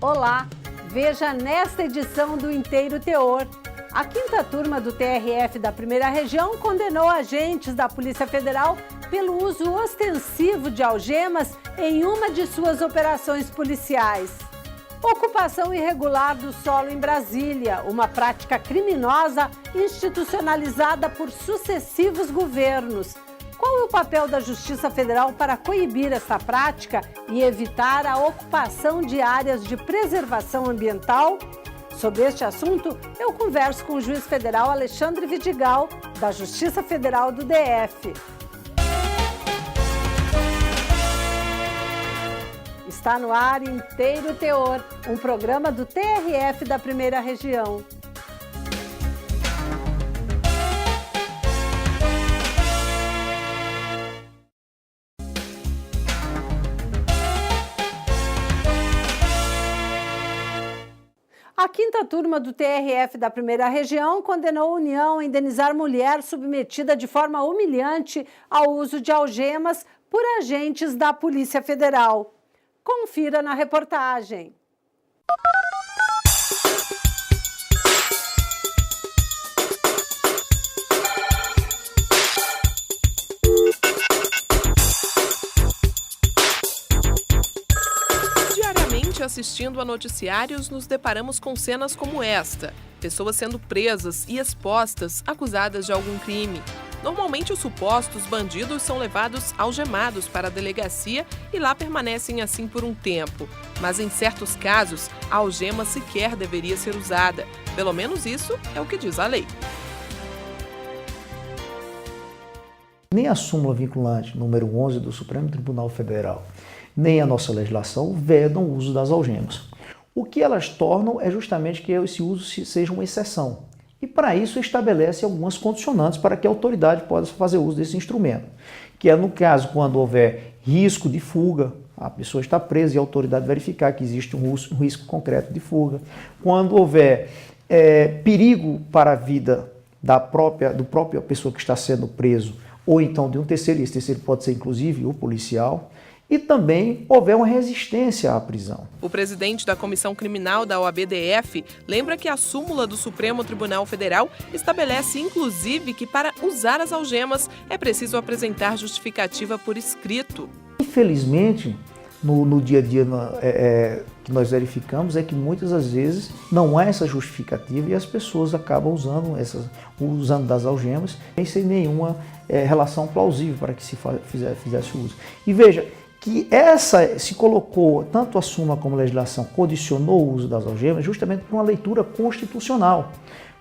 Olá, veja nesta edição do Inteiro Teor. A quinta turma do TRF da Primeira Região condenou agentes da Polícia Federal pelo uso ostensivo de algemas em uma de suas operações policiais. Ocupação irregular do solo em Brasília, uma prática criminosa institucionalizada por sucessivos governos. Qual é o papel da Justiça Federal para coibir essa prática e evitar a ocupação de áreas de preservação ambiental? Sobre este assunto, eu converso com o juiz federal Alexandre Vidigal, da Justiça Federal do DF. Está no ar Inteiro Teor, um programa do TRF da Primeira Região. A quinta turma do TRF da Primeira Região condenou a União a indenizar mulher submetida de forma humilhante ao uso de algemas por agentes da Polícia Federal. Confira na reportagem. Assistindo a noticiários, nos deparamos com cenas como esta: pessoas sendo presas e expostas, acusadas de algum crime. Normalmente, os supostos bandidos são levados algemados para a delegacia e lá permanecem assim por um tempo. Mas, em certos casos, a algema sequer deveria ser usada. Pelo menos isso é o que diz a lei. Nem a súmula vinculante número 11 do Supremo Tribunal Federal, nem a nossa legislação vedam o uso das algemas. O que elas tornam é justamente que esse uso seja uma exceção. E para isso estabelece algumas condicionantes para que a autoridade possa fazer uso desse instrumento. Que é no caso quando houver risco de fuga, a pessoa está presa e a autoridade verificar que existe um risco concreto de fuga. Quando houver perigo para a vida do própria pessoa que está sendo preso, ou então de um terceiro, e esse terceiro pode ser inclusive o policial, e também houver uma resistência à prisão. O presidente da Comissão Criminal da OAB-DF lembra que a súmula do Supremo Tribunal Federal estabelece, inclusive, que para usar as algemas é preciso apresentar justificativa por escrito. Infelizmente, no dia a dia que nós verificamos é que muitas das vezes não há essa justificativa e as pessoas acabam usando das algemas sem nenhuma relação plausível para que se fizesse uso. E veja que se colocou, tanto a súmula como a legislação, condicionou o uso das algemas justamente por uma leitura constitucional.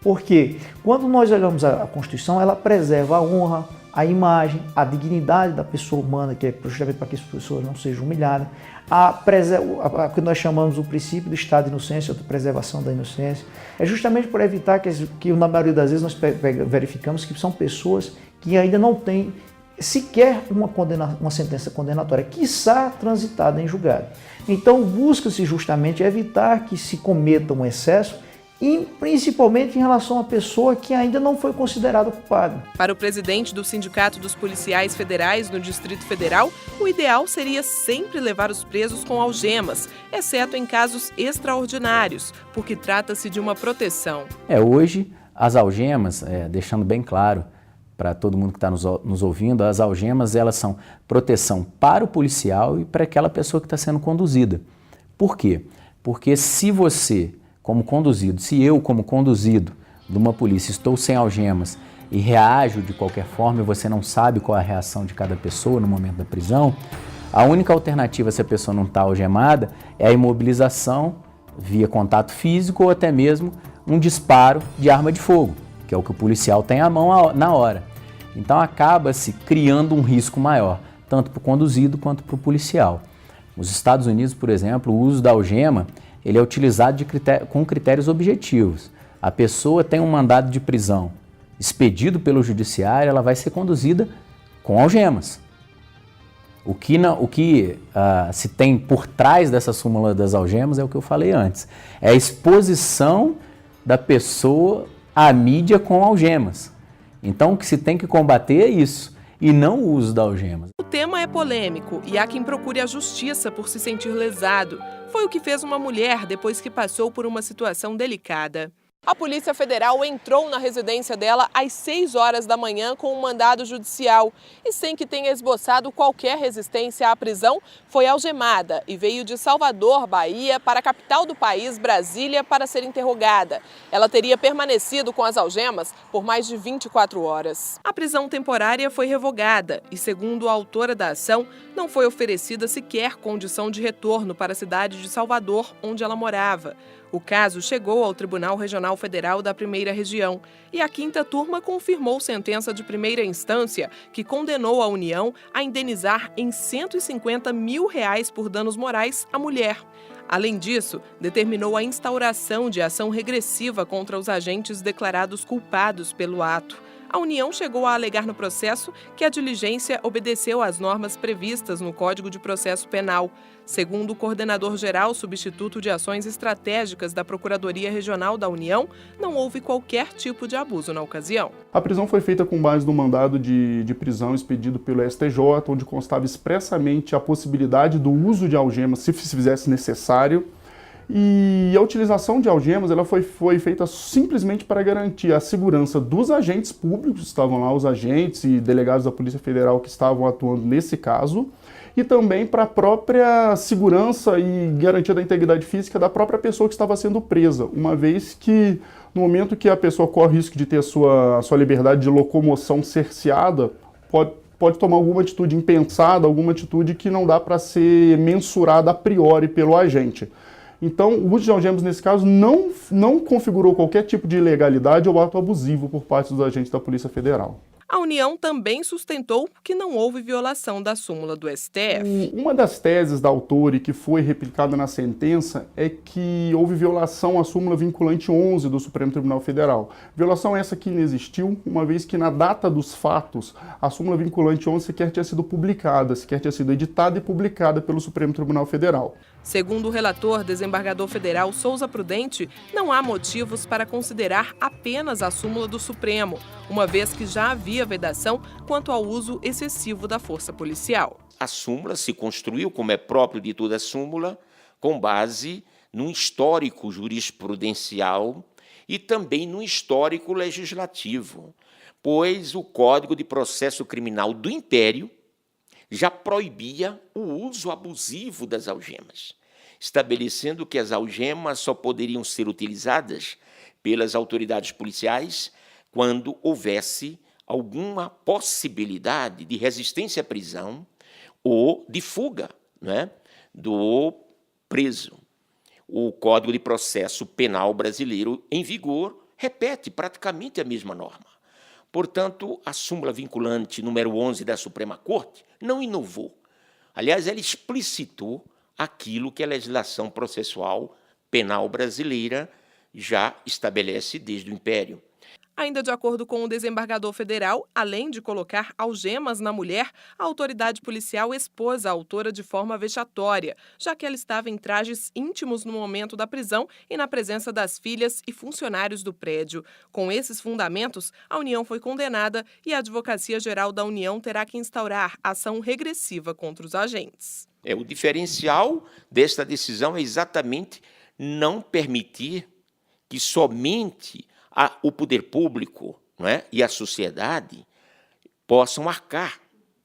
Porque quando nós olhamos a Constituição, ela preserva a honra, a imagem, a dignidade da pessoa humana, que é justamente para que as pessoas não sejam humilhadas, o que nós chamamos o princípio do estado de inocência, da preservação da inocência, é justamente por evitar que na maioria das vezes nós verificamos que são pessoas que ainda não têm sequer uma sentença condenatória, quiçá transitada em julgado. Então busca-se justamente evitar que se cometa um excesso, e principalmente em relação à pessoa que ainda não foi considerada culpada. Para o presidente do Sindicato dos Policiais Federais no Distrito Federal, o ideal seria sempre levar os presos com algemas, exceto em casos extraordinários, porque trata-se de uma proteção. Hoje, as algemas, deixando bem claro para todo mundo que está nos ouvindo, as algemas elas são proteção para o policial e para aquela pessoa que está sendo conduzida. Por quê? Porque se eu, como conduzido de uma polícia, estou sem algemas e reajo de qualquer forma e você não sabe qual é a reação de cada pessoa no momento da prisão, a única alternativa, se a pessoa não está algemada, é a imobilização via contato físico ou até mesmo um disparo de arma de fogo, que é o que o policial tem à mão na hora. Então acaba-se criando um risco maior, tanto para o conduzido quanto para o policial. Nos Estados Unidos, por exemplo, o uso da algema ele é utilizado com critérios objetivos. A pessoa tem um mandado de prisão expedido pelo judiciário, ela vai ser conduzida com algemas. O que se tem por trás dessa súmula das algemas é o que eu falei antes. É a exposição da pessoa à mídia com algemas. Então, o que se tem que combater é isso, e não o uso da algema. O tema é polêmico e há quem procure a justiça por se sentir lesado. Foi o que fez uma mulher depois que passou por uma situação delicada. A Polícia Federal entrou na residência dela às 6 horas da manhã com um mandado judicial e, sem que tenha esboçado qualquer resistência à prisão, foi algemada e veio de Salvador, Bahia, para a capital do país, Brasília, para ser interrogada. Ela teria permanecido com as algemas por mais de 24 horas. A prisão temporária foi revogada e, segundo a autora da ação, não foi oferecida sequer condição de retorno para a cidade de Salvador, onde ela morava. O caso chegou ao Tribunal Regional Federal da Primeira Região e a 5ª Turma confirmou sentença de primeira instância que condenou a União a indenizar em R$150 mil por danos morais a mulher. Além disso, determinou a instauração de ação regressiva contra os agentes declarados culpados pelo ato. A União chegou a alegar no processo que a diligência obedeceu às normas previstas no Código de Processo Penal. Segundo o coordenador-geral substituto de ações estratégicas da Procuradoria Regional da União, não houve qualquer tipo de abuso na ocasião. A prisão foi feita com base no mandado de prisão expedido pelo STJ, onde constava expressamente a possibilidade do uso de algemas se fizesse necessário. E a utilização de algemas ela foi feita simplesmente para garantir a segurança dos agentes públicos, estavam lá os agentes e delegados da Polícia Federal que estavam atuando nesse caso, e também para a própria segurança e garantia da integridade física da própria pessoa que estava sendo presa, uma vez que no momento que a pessoa corre risco de ter a sua liberdade de locomoção cerceada, pode tomar alguma atitude impensada, alguma atitude que não dá para ser mensurada a priori pelo agente. Então, o uso de algemas, nesse caso, não configurou qualquer tipo de ilegalidade ou ato abusivo por parte dos agentes da Polícia Federal. A União também sustentou que não houve violação da súmula do STF. Uma das teses da autora e que foi replicada na sentença é que houve violação à súmula vinculante 11 do Supremo Tribunal Federal. Violação essa que inexistiu, uma vez que na data dos fatos, a súmula vinculante 11 sequer tinha sido publicada, sequer tinha sido editada e publicada pelo Supremo Tribunal Federal. Segundo o relator, desembargador federal Souza Prudente, não há motivos para considerar apenas a súmula do Supremo, uma vez que já havia vedação quanto ao uso excessivo da força policial. A súmula se construiu, como é próprio de toda súmula, com base num histórico jurisprudencial e também num histórico legislativo, pois o Código de Processo Criminal do Império já proibia o uso abusivo das algemas, estabelecendo que as algemas só poderiam ser utilizadas pelas autoridades policiais quando houvesse alguma possibilidade de resistência à prisão ou de fuga, né, do preso. O Código de Processo Penal brasileiro, em vigor, repete praticamente a mesma norma. Portanto, a súmula vinculante número 11 da Suprema Corte não inovou. Aliás, ela explicitou aquilo que a legislação processual penal brasileira já estabelece desde o Império. Ainda de acordo com o desembargador federal, além de colocar algemas na mulher, a autoridade policial expôs a autora de forma vexatória, já que ela estava em trajes íntimos no momento da prisão e na presença das filhas e funcionários do prédio. Com esses fundamentos, a União foi condenada e a Advocacia Geral da União terá que instaurar ação regressiva contra os agentes. O diferencial desta decisão é exatamente não permitir que somente o poder público, não é, e a sociedade possam arcar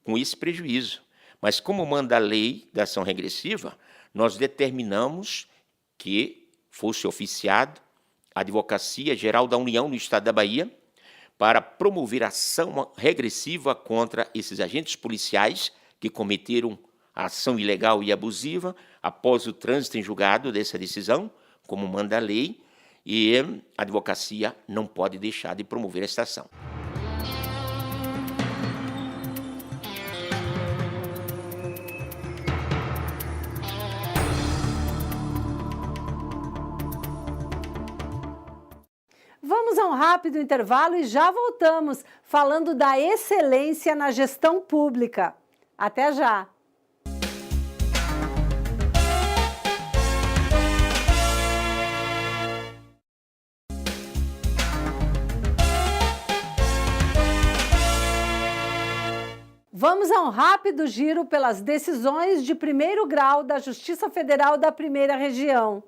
com esse prejuízo. Mas, como manda a lei da ação regressiva, nós determinamos que fosse oficiado a Advocacia Geral da União no Estado da Bahia para promover ação regressiva contra esses agentes policiais que cometeram a ação ilegal e abusiva após o trânsito em julgado dessa decisão, como manda a lei, e a advocacia não pode deixar de promover esta ação. Vamos a um rápido intervalo e já voltamos falando da excelência na gestão pública. Até já! Vamos a um rápido giro pelas decisões de primeiro grau da Justiça Federal da Primeira Região.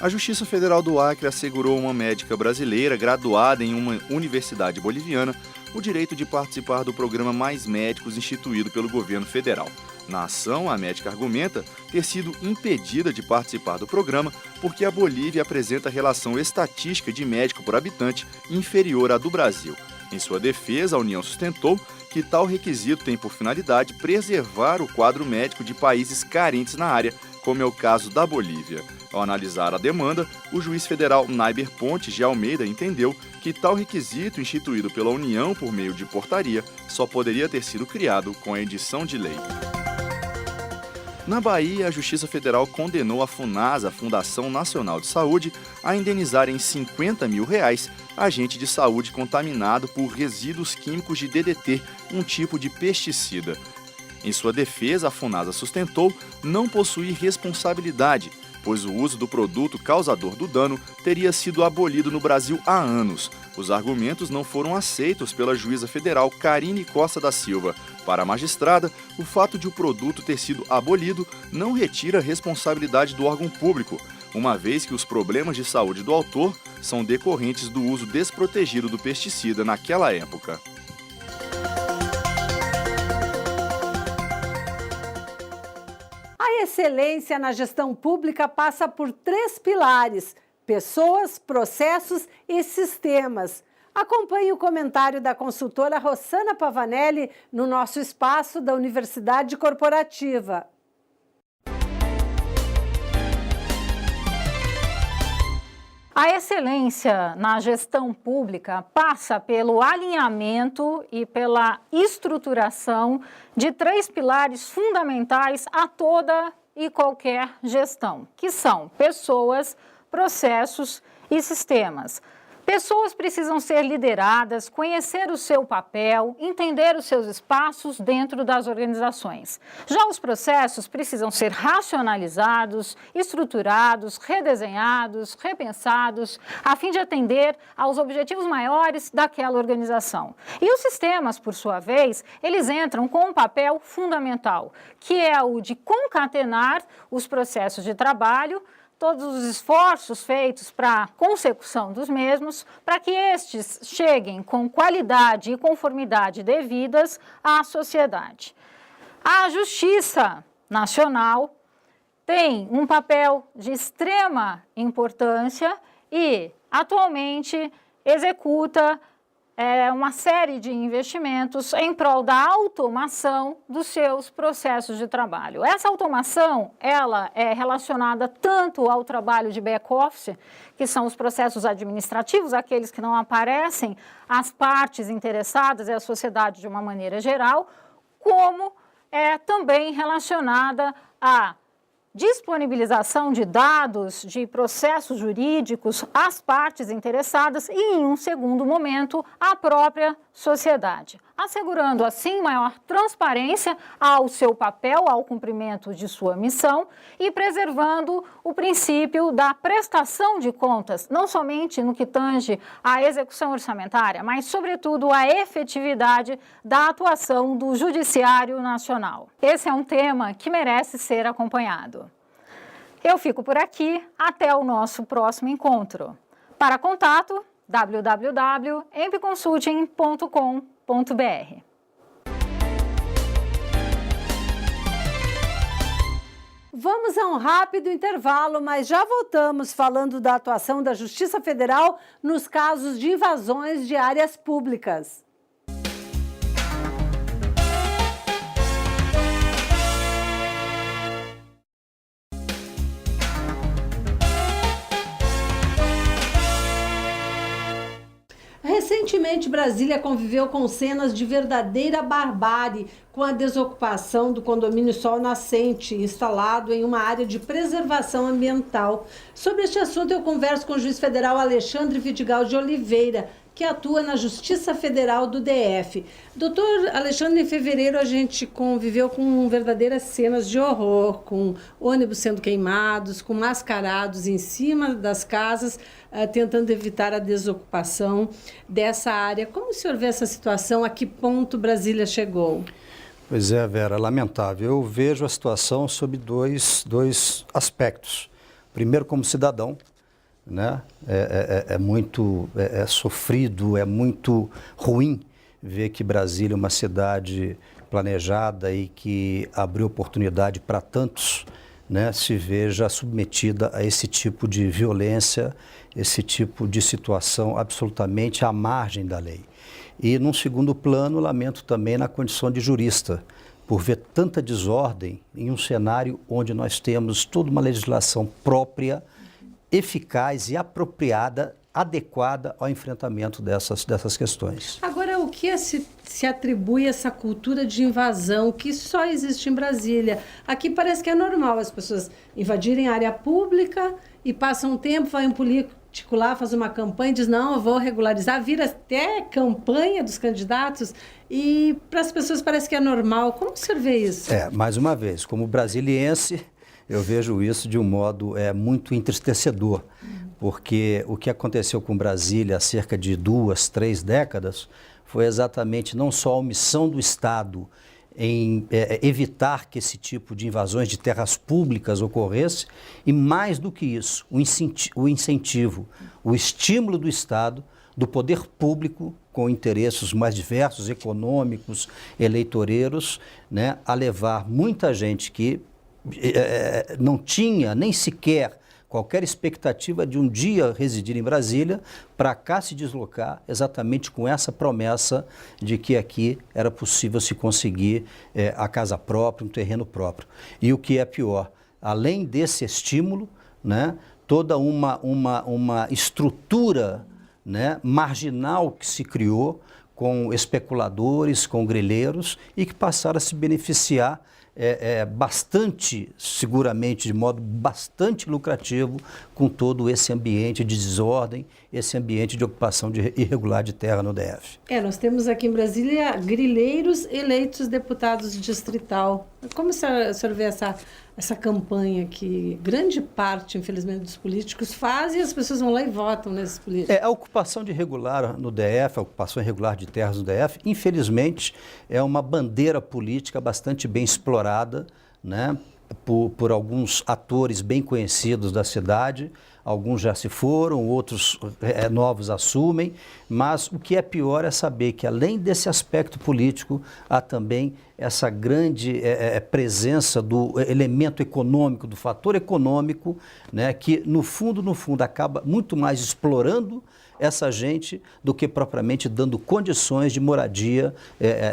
A Justiça Federal do Acre assegurou a uma médica brasileira graduada em uma universidade boliviana o direito de participar do programa Mais Médicos instituído pelo governo federal. Na ação, a médica argumenta ter sido impedida de participar do programa porque a Bolívia apresenta relação estatística de médico por habitante inferior à do Brasil. Em sua defesa, a União sustentou que tal requisito tem por finalidade preservar o quadro médico de países carentes na área, como é o caso da Bolívia. Ao analisar a demanda, o juiz federal Naiber Pontes de Almeida entendeu que tal requisito instituído pela União por meio de portaria só poderia ter sido criado com a edição de lei. Na Bahia, a Justiça Federal condenou a FUNASA, Fundação Nacional de Saúde, a indenizar em R$50 mil agente de saúde contaminado por resíduos químicos de DDT, um tipo de pesticida. Em sua defesa, a FUNASA sustentou não possuir responsabilidade, pois o uso do produto causador do dano teria sido abolido no Brasil há anos. Os argumentos não foram aceitos pela juíza federal Karine Costa da Silva. Para a magistrada, o fato de o produto ter sido abolido não retira a responsabilidade do órgão público, uma vez que os problemas de saúde do autor são decorrentes do uso desprotegido do pesticida naquela época. A excelência na gestão pública passa por 3 pilares: pessoas, processos e sistemas. Acompanhe o comentário da consultora Rossana Pavanelli no nosso espaço da Universidade Corporativa. A excelência na gestão pública passa pelo alinhamento e pela estruturação de 3 pilares fundamentais a toda e qualquer gestão, que são pessoas, processos e sistemas. Pessoas precisam ser lideradas, conhecer o seu papel, entender os seus espaços dentro das organizações. Já os processos precisam ser racionalizados, estruturados, redesenhados, repensados, a fim de atender aos objetivos maiores daquela organização. E os sistemas, por sua vez, eles entram com um papel fundamental, que é o de concatenar os processos de trabalho, todos os esforços feitos para a consecução dos mesmos, para que estes cheguem com qualidade e conformidade devidas à sociedade. A Justiça Nacional tem um papel de extrema importância e, atualmente, executa uma série de investimentos em prol da automação dos seus processos de trabalho. Essa automação, ela é relacionada tanto ao trabalho de back-office, que são os processos administrativos, aqueles que não aparecem às partes interessadas e à sociedade de uma maneira geral, como é também relacionada à disponibilização de dados de processos jurídicos às partes interessadas e, em um segundo momento, à própria sociedade, assegurando assim maior transparência ao seu papel, ao cumprimento de sua missão e preservando o princípio da prestação de contas, não somente no que tange à execução orçamentária, mas, sobretudo, à efetividade da atuação do Judiciário Nacional. Esse é um tema que merece ser acompanhado. Eu fico por aqui, até o nosso próximo encontro. Para contato, www.empconsulting.com.br. Vamos a um rápido intervalo, mas já voltamos falando da atuação da Justiça Federal nos casos de invasões de áreas públicas. Recentemente, Brasília conviveu com cenas de verdadeira barbárie com a desocupação do condomínio Sol Nascente, instalado em uma área de preservação ambiental. Sobre este assunto, eu converso com o juiz federal Alexandre Vidigal de Oliveira, que atua na Justiça Federal do DF. Doutor Alexandre, em fevereiro a gente conviveu com verdadeiras cenas de horror, com ônibus sendo queimados, com mascarados em cima das casas, tentando evitar a desocupação dessa área. Como o senhor vê essa situação? A que ponto Brasília chegou? Pois é, Vera, lamentável. Eu vejo a situação sob dois aspectos. Primeiro, como cidadão, né? É muito sofrido, é muito ruim ver que Brasília é uma cidade planejada e que abriu oportunidade para tantos, né, se veja submetida a esse tipo de violência, esse tipo de situação absolutamente à margem da lei. E, num segundo plano, lamento também na condição de jurista, por ver tanta desordem em um cenário onde nós temos toda uma legislação própria, eficaz e apropriada, adequada ao enfrentamento dessas questões. Agora, o que se atribui a essa cultura de invasão que só existe em Brasília? Aqui parece que é normal as pessoas invadirem a área pública e passam um tempo, vai um político lá, faz uma campanha e diz, não, eu vou regularizar, vira até campanha dos candidatos e para as pessoas parece que é normal. Como o senhor vê isso? Mais uma vez, como brasiliense, eu vejo isso de um modo muito entristecedor, porque o que aconteceu com Brasília há cerca de 2, 3 décadas foi exatamente não só a omissão do Estado em evitar que esse tipo de invasões de terras públicas ocorresse, e mais do que isso, o incentivo, o estímulo do Estado, do poder público, com interesses mais diversos, econômicos, eleitoreiros, né, a levar muita gente que não tinha nem sequer qualquer expectativa de um dia residir em Brasília, para cá se deslocar exatamente com essa promessa de que aqui era possível se conseguir a casa própria, um terreno próprio. E o que é pior, além desse estímulo, né, toda uma estrutura, né, marginal que se criou com especuladores, com grileiros e que passaram a se beneficiar bastante, seguramente, de modo bastante lucrativo com todo esse ambiente de desordem, esse ambiente de ocupação irregular de terra no DF. Nós temos aqui em Brasília grileiros eleitos deputados distrital. Como o senhor vê essa campanha que grande parte, infelizmente, dos políticos faz e as pessoas vão lá e votam nesses políticos? A ocupação irregular no DF, a ocupação irregular de terras no DF, infelizmente, é uma bandeira política bastante bem explorada, né, por alguns atores bem conhecidos da cidade. Alguns já se foram, outros novos assumem, mas o que é pior é saber que, além desse aspecto político, há também essa grande presença do elemento econômico, do fator econômico, né, que, no fundo, acaba muito mais explorando essa gente do que propriamente dando condições de moradia,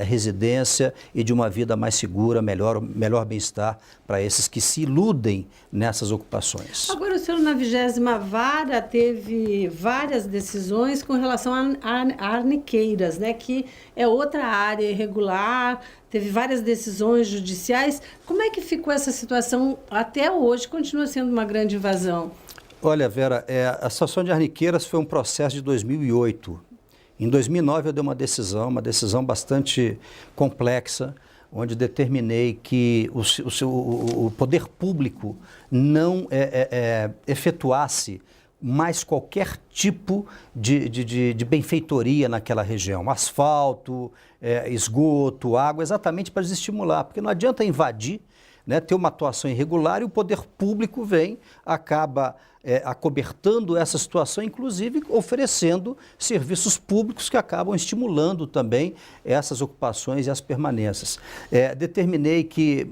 residência e de uma vida mais segura, melhor bem-estar para esses que se iludem nessas ocupações. Agora, o senhor, na 20ª Vara, teve várias decisões com relação a arniqueiras, né, que é outra área irregular, teve várias decisões judiciais. Como é que ficou essa situação até hoje? Continua sendo uma grande invasão? Olha, Vera, a situação de arniqueiras foi um processo de 2008. Em 2009 eu dei uma decisão bastante complexa, onde determinei que o poder público não efetuasse mais qualquer tipo de benfeitoria naquela região. Asfalto, esgoto, água, exatamente para desestimular, porque não adianta invadir, né, ter uma atuação irregular e o poder público acaba acobertando essa situação, inclusive oferecendo serviços públicos que acabam estimulando também essas ocupações e as permanências. Determinei que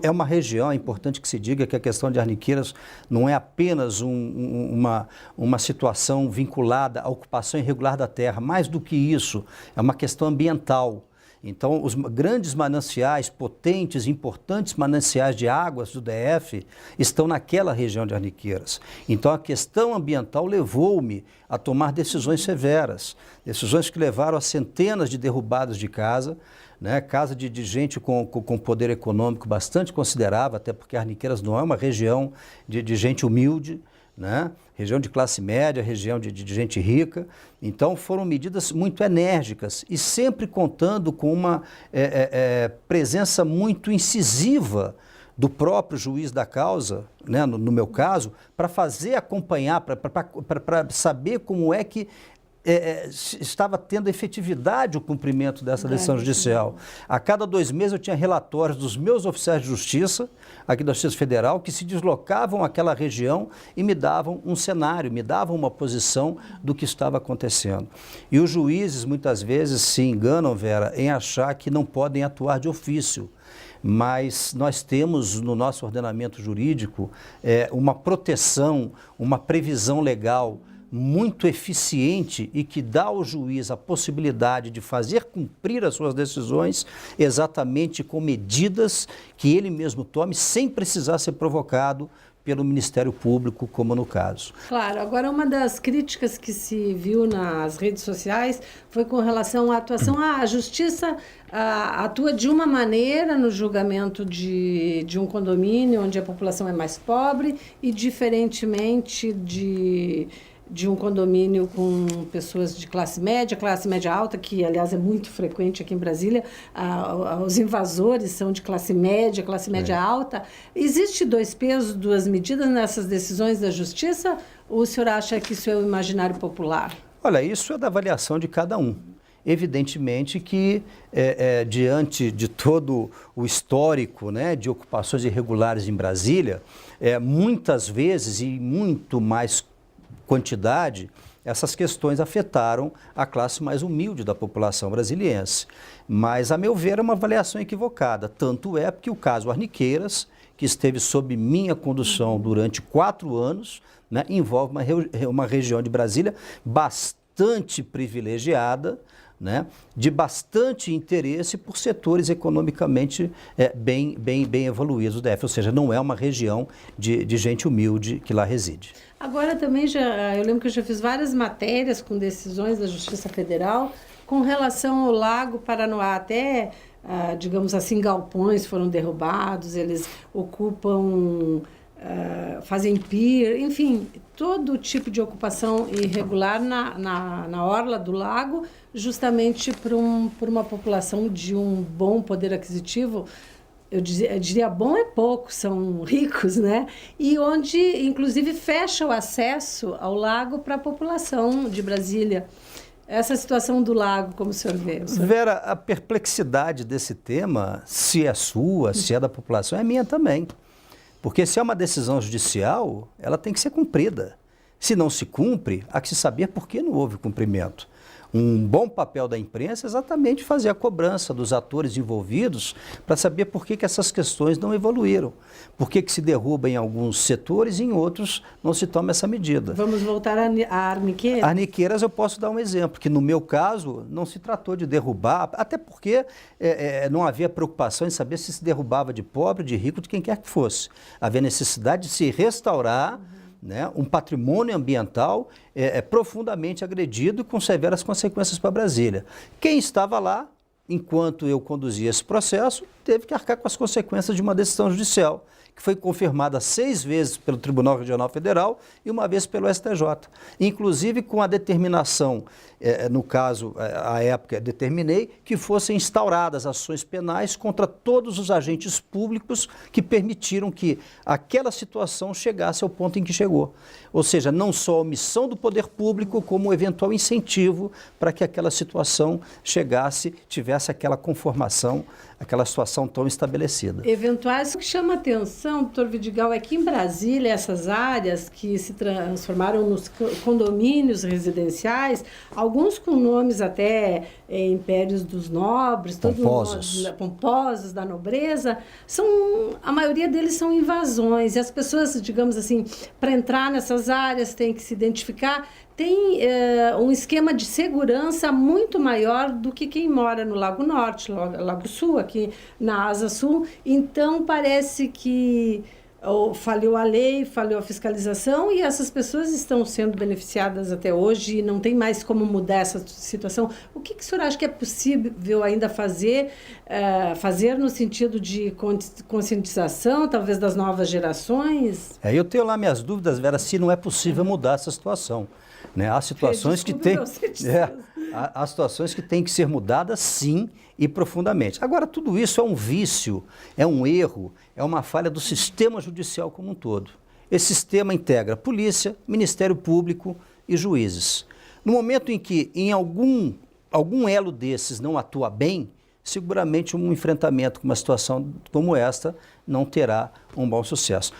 é uma região, é importante que se diga que a questão de arniqueiras não é apenas uma situação vinculada à ocupação irregular da terra, mais do que isso, é uma questão ambiental. Então, os grandes mananciais, potentes, importantes mananciais de águas do DF estão naquela região de Arniqueiras. Então, a questão ambiental levou-me a tomar decisões severas, decisões que levaram a centenas de derrubadas de casa, né, casa de gente com poder econômico bastante considerável, até porque Arniqueiras não é uma região de gente humilde, né? Região de classe média, região de gente rica. Então foram medidas muito enérgicas e sempre contando com uma presença muito incisiva do próprio juiz da causa, né, no meu caso, para fazer acompanhar, para saber como é que estava tendo efetividade o cumprimento dessa decisão judicial. A cada 2 meses eu tinha relatórios dos meus oficiais de justiça, aqui da Justiça Federal, que se deslocavam àquela região e me davam um cenário, me davam uma posição do que estava acontecendo. E os juízes muitas vezes se enganam, Vera, em achar que não podem atuar de ofício. Mas nós temos no nosso ordenamento jurídico uma proteção, uma previsão legal muito eficiente e que dá ao juiz a possibilidade de fazer cumprir as suas decisões exatamente com medidas que ele mesmo tome sem precisar ser provocado pelo Ministério Público, como no caso. Claro, agora uma das críticas que se viu nas redes sociais foi com relação à atuação, a Justiça atua de uma maneira no julgamento de um condomínio onde a população é mais pobre e diferentemente de um condomínio com pessoas de classe média alta, que, aliás, é muito frequente aqui em Brasília. Os invasores são de classe média alta. Existe 2 pesos, 2 medidas nessas decisões da Justiça? Ou o senhor acha que isso é o imaginário popular? Olha, isso é da avaliação de cada um. Evidentemente que, diante de todo o histórico, né, de ocupações irregulares em Brasília, muitas vezes e muito mais quantidade, essas questões afetaram a classe mais humilde da população brasiliense. Mas, a meu ver, é uma avaliação equivocada. Tanto é porque o caso Arniqueiras, que esteve sob minha condução durante 4 anos, né, envolve uma região de Brasília bastante privilegiada, né, de bastante interesse por setores economicamente bem evoluídos do DF, ou seja, não é uma região de gente humilde que lá reside. Agora também, eu lembro que eu já fiz várias matérias com decisões da Justiça Federal com relação ao Lago Paranoá, até, digamos assim, galpões foram derrubados, eles ocupam, fazem pier, enfim, todo tipo de ocupação irregular na orla do lago, justamente por uma população de um bom poder aquisitivo. Eu diria bom é pouco, são ricos, né? E onde, inclusive, fecha o acesso ao lago para a população de Brasília. Essa situação do lago, como o senhor vê? Vera, a perplexidade desse tema, se é sua, se é da população, é minha também. Porque se é uma decisão judicial, ela tem que ser cumprida. Se não se cumpre, há que se saber por que não houve cumprimento. Um bom papel da imprensa é exatamente fazer a cobrança dos atores envolvidos para saber por que essas questões não evoluíram. Por que se derruba em alguns setores e em outros não se toma essa medida. Vamos voltar a Arniqueiras? Arniqueiras eu posso dar um exemplo, que no meu caso não se tratou de derrubar, até porque não havia preocupação em saber se derrubava de pobre, de rico, de quem quer que fosse. Havia necessidade de se restaurar né, um patrimônio ambiental profundamente agredido e com severas consequências para Brasília. Quem estava lá, enquanto eu conduzia esse processo, teve que arcar com as consequências de uma decisão judicial, que foi confirmada 6 vezes pelo Tribunal Regional Federal e uma vez pelo STJ. Inclusive com a determinação, no caso, à época, determinei que fossem instauradas ações penais contra todos os agentes públicos que permitiram que aquela situação chegasse ao ponto em que chegou. Ou seja, não só a omissão do poder público, como o eventual incentivo para que aquela situação chegasse, tivesse aquela conformação, aquela situação tão estabelecida. Eventuais, o que chama atenção, doutor Vidigal, é que em Brasília, essas áreas que se transformaram nos condomínios residenciais, alguns com nomes até impérios dos nobres, pomposos da nobreza, a maioria deles são invasões. E as pessoas, digamos assim, para entrar nessas áreas têm que se identificar. Tem um esquema de segurança muito maior do que quem mora no Lago Norte, Lago Sul, aqui na Asa Sul. Então, parece que falhou a lei, falhou a fiscalização e essas pessoas estão sendo beneficiadas até hoje e não tem mais como mudar essa situação. O que o senhor acha que é possível ainda fazer no sentido de conscientização, talvez das novas gerações? Eu tenho lá minhas dúvidas, Vera, se não é possível mudar essa situação. Né? Há situações que há situações que têm que ser mudadas, sim, e profundamente. Agora, tudo isso é um vício, é um erro, é uma falha do sistema judicial como um todo. Esse sistema integra polícia, Ministério Público e juízes. No momento em que em algum elo desses não atua bem, seguramente um enfrentamento com uma situação como esta não terá um bom sucesso.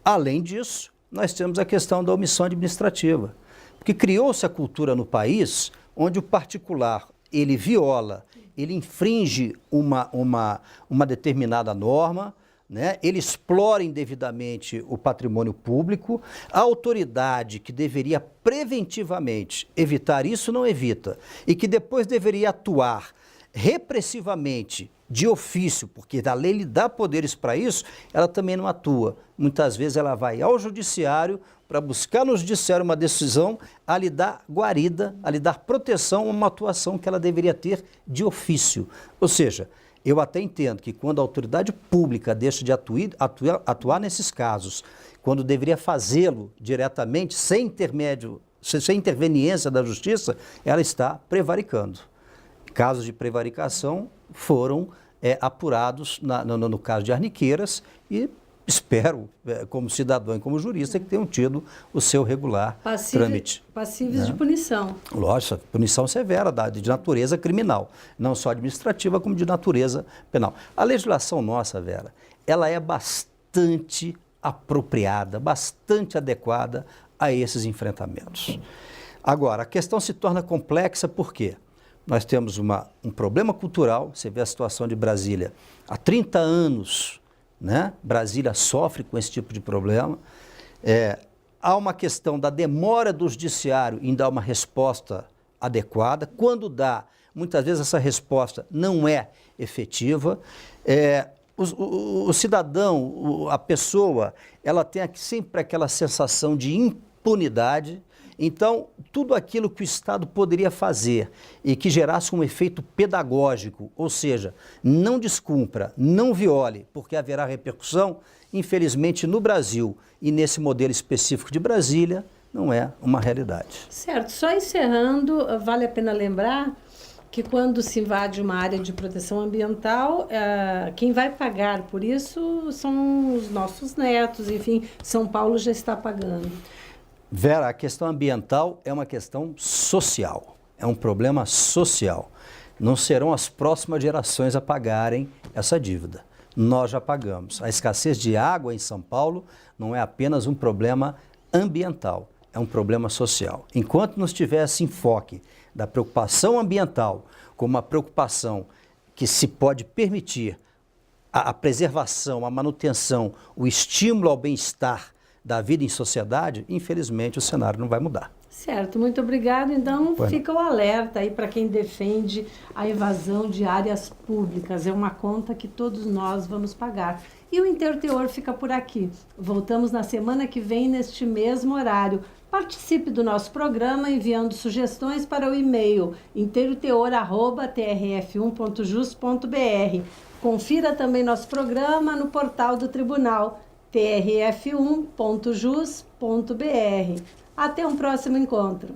Além disso, nós temos a questão da omissão administrativa, porque criou-se a cultura no país onde o particular, ele viola, ele infringe uma determinada norma, né? Ele explora indevidamente o patrimônio público, a autoridade que deveria preventivamente evitar isso não evita, e que depois deveria atuar repressivamente, de ofício, porque a lei lhe dá poderes para isso, ela também não atua. Muitas vezes ela vai ao judiciário para buscar no judiciário uma decisão a lhe dar guarida, a lhe dar proteção a uma atuação que ela deveria ter de ofício. Ou seja, eu até entendo que quando a autoridade pública deixa de atuar nesses casos, quando deveria fazê-lo diretamente, sem interveniência da justiça, ela está prevaricando. Casos de prevaricação foram apurados no caso de Arniqueiras e espero, como cidadão e como jurista, que tenham tido o seu regular trâmite. Passíveis, né? de punição. Lógico, punição severa, de natureza criminal, não só administrativa, como de natureza penal. A legislação nossa, Vera, ela é bastante apropriada, bastante adequada a esses enfrentamentos. Agora, a questão se torna complexa por quê? Nós temos um problema cultural, você vê a situação de Brasília. Há 30 anos, né, Brasília sofre com esse tipo de problema. Há uma questão da demora do judiciário em dar uma resposta adequada. Quando dá, muitas vezes essa resposta não é efetiva. O cidadão, a pessoa, ela tem sempre aquela sensação de impunidade. Então, tudo aquilo que o Estado poderia fazer e que gerasse um efeito pedagógico, ou seja, não descumpra, não viole, porque haverá repercussão, infelizmente no Brasil e nesse modelo específico de Brasília, não é uma realidade. Certo. Só encerrando, vale a pena lembrar que quando se invade uma área de proteção ambiental, quem vai pagar por isso são os nossos netos, enfim, São Paulo já está pagando. Vera, a questão ambiental é uma questão social, é um problema social. Não serão as próximas gerações a pagarem essa dívida. Nós já pagamos. A escassez de água em São Paulo não é apenas um problema ambiental, é um problema social. Enquanto não tiver esse enfoque da preocupação ambiental como uma preocupação que se pode permitir a preservação, a manutenção, o estímulo ao bem-estar da vida em sociedade, infelizmente o cenário não vai mudar. Certo, muito obrigado. Então, fica o alerta aí para quem defende a invasão de áreas públicas. É uma conta que todos nós vamos pagar. E o Inteiro Teor fica por aqui. Voltamos na semana que vem, neste mesmo horário. Participe do nosso programa enviando sugestões para o e-mail inteiroteor@trf1.jus.br. Confira também nosso programa no portal do Tribunal, trf1.jus.br. Até um próximo encontro.